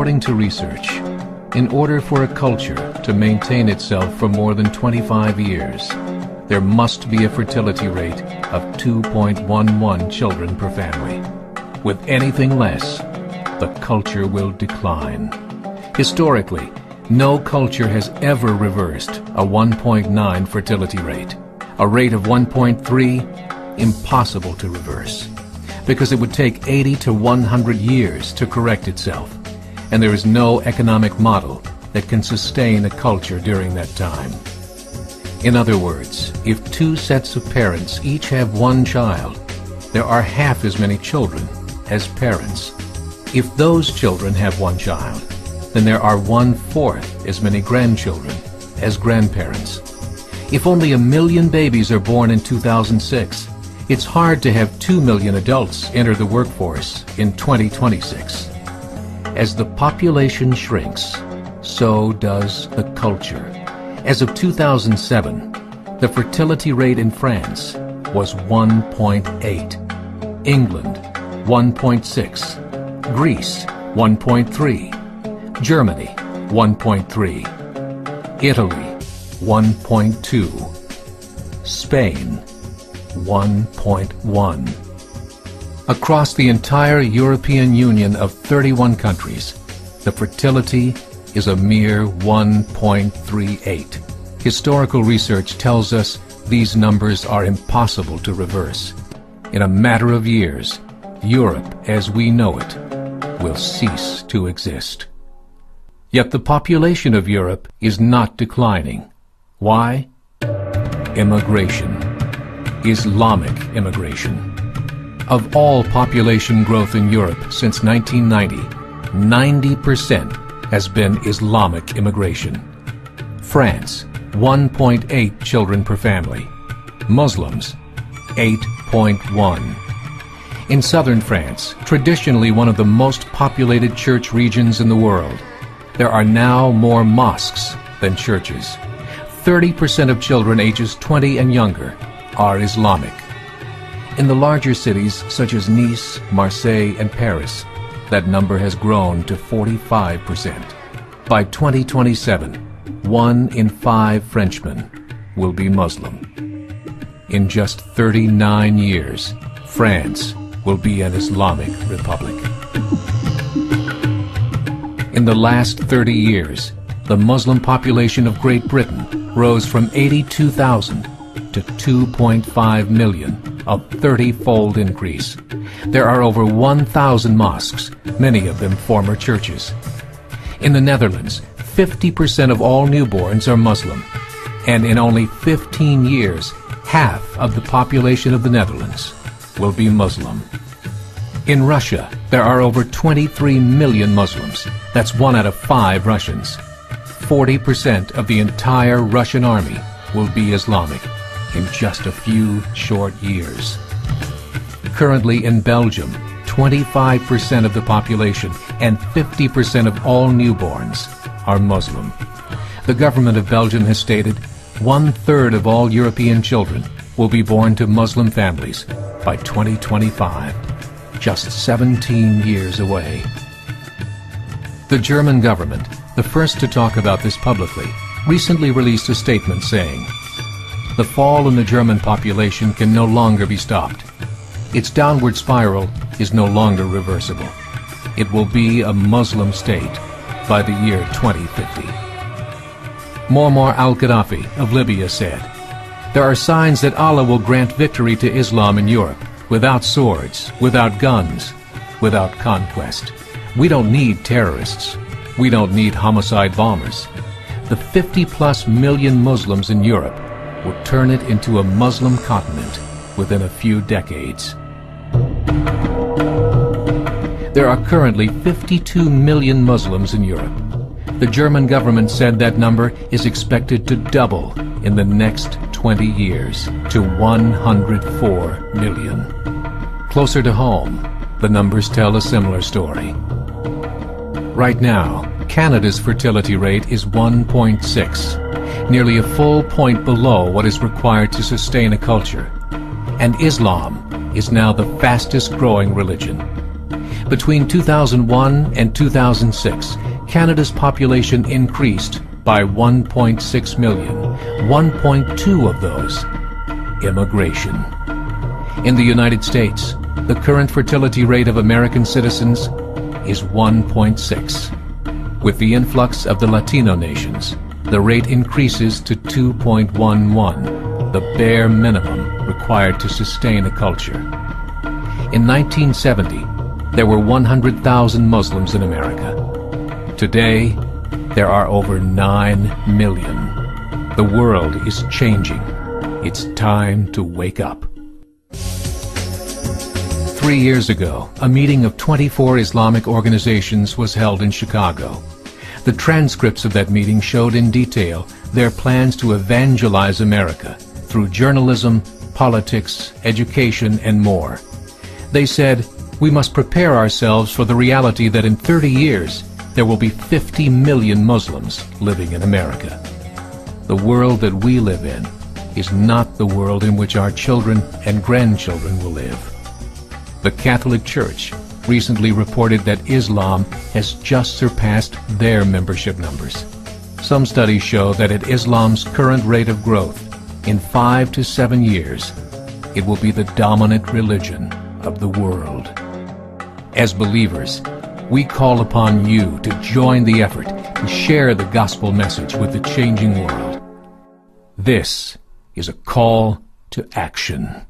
According to research, in order for a culture to maintain itself for more than 25 years, there must be a fertility rate of 2.11 children per family. With anything less, the culture will decline. Historically, no culture has ever reversed a 1.9 fertility rate. A rate of 1.3, impossible to reverse, because it would take 80 to 100 years to correct itself, and there is no economic model that can sustain a culture during that time. In other words, if two sets of parents each have one child, there are half as many children as parents. If those children have one child, then there are 1/4 as many grandchildren as grandparents. If only 1 million babies are born in 2006, it's hard to have 2 million adults enter the workforce in 2026. As the population shrinks, so does the culture. As of 2007, the fertility rate in France was 1.8, England 1.6, Greece 1.3, Germany 1.3, Italy 1.2, Spain 1.1. Across the entire European Union of 31 countries, the fertility is a mere 1.38. Historical research tells us these numbers are impossible to reverse. In a matter of years, Europe as we know it will cease to exist. Yet the population of Europe is not declining. Why? Immigration. Islamic immigration. Of all population growth in Europe since 1990, 90% has been Islamic immigration. France, 1.8 children per family. Muslims, 8.1. In southern France, traditionally one of the most populated church regions in the world, there are now more mosques than churches. 30% of children ages 20 and younger are Islamic. In the larger cities such as Nice, Marseille, and Paris, that number has grown to 45%. By 2027, 1 in 5 Frenchmen will be Muslim. In just 39 years, France will be an Islamic republic. In the last 30 years, the Muslim population of Great Britain rose from 82,000 to 2.5 million, a 30-fold increase. There are over 1,000 mosques, many of them former churches. In the Netherlands, 50% of all newborns are Muslim, and in only 15 years, half of the population of the Netherlands will be Muslim. In Russia, there are over 23 million Muslims. That's 1 out of 5 Russians. 40% of the entire Russian army will be Islamic in just a few short years. Currently in Belgium, 25% of the population and 50% of all newborns are Muslim. The government of Belgium has stated 1/3 of all European children will be born to Muslim families by 2025, just 17 years away. The German government, the first to talk about this publicly, recently released a statement saying, "The fall in the German population can no longer be stopped. Its downward spiral is no longer reversible. It will be a Muslim state by the year 2050. Muammar al-Gaddafi of Libya said, "There are signs that Allah will grant victory to Islam in Europe, without swords, without guns, without conquest. We don't need terrorists. We don't need homicide bombers. The 50+ million Muslims in Europe will turn it into a Muslim continent within a few decades." There are currently 52 million Muslims in Europe. The German government said that number is expected to double in the next 20 years to 104 million. Closer to home, the numbers tell a similar story. Right now, Canada's fertility rate is 1.6, nearly a full point below what is required to sustain a culture. And Islam is now the fastest growing religion. Between 2001 and 2006, Canada's population increased by 1.6 million, 1.2 of those immigration. In the United States, the current fertility rate of American citizens is 1.6. With the influx of the Latino nations, the rate increases to 2.11, the bare minimum required to sustain a culture. In 1970, there were 100,000 Muslims in America. Today, there are over 9 million. The world is changing. It's time to wake up. 3 years ago, a meeting of 24 Islamic organizations was held in Chicago. The transcripts of that meeting showed in detail their plans to evangelize America through journalism, politics, education, and more. They said, we must prepare ourselves for the reality that in 30 years, there will be 50 million Muslims living in America. The world that we live in is not the world in which our children and grandchildren will live. The Catholic Church recently reported that Islam has just surpassed their membership numbers. Some studies show that at Islam's current rate of growth, in 5 to 7 years, it will be the dominant religion of the world. As believers, we call upon you to join the effort to share the gospel message with the changing world. This is a call to action.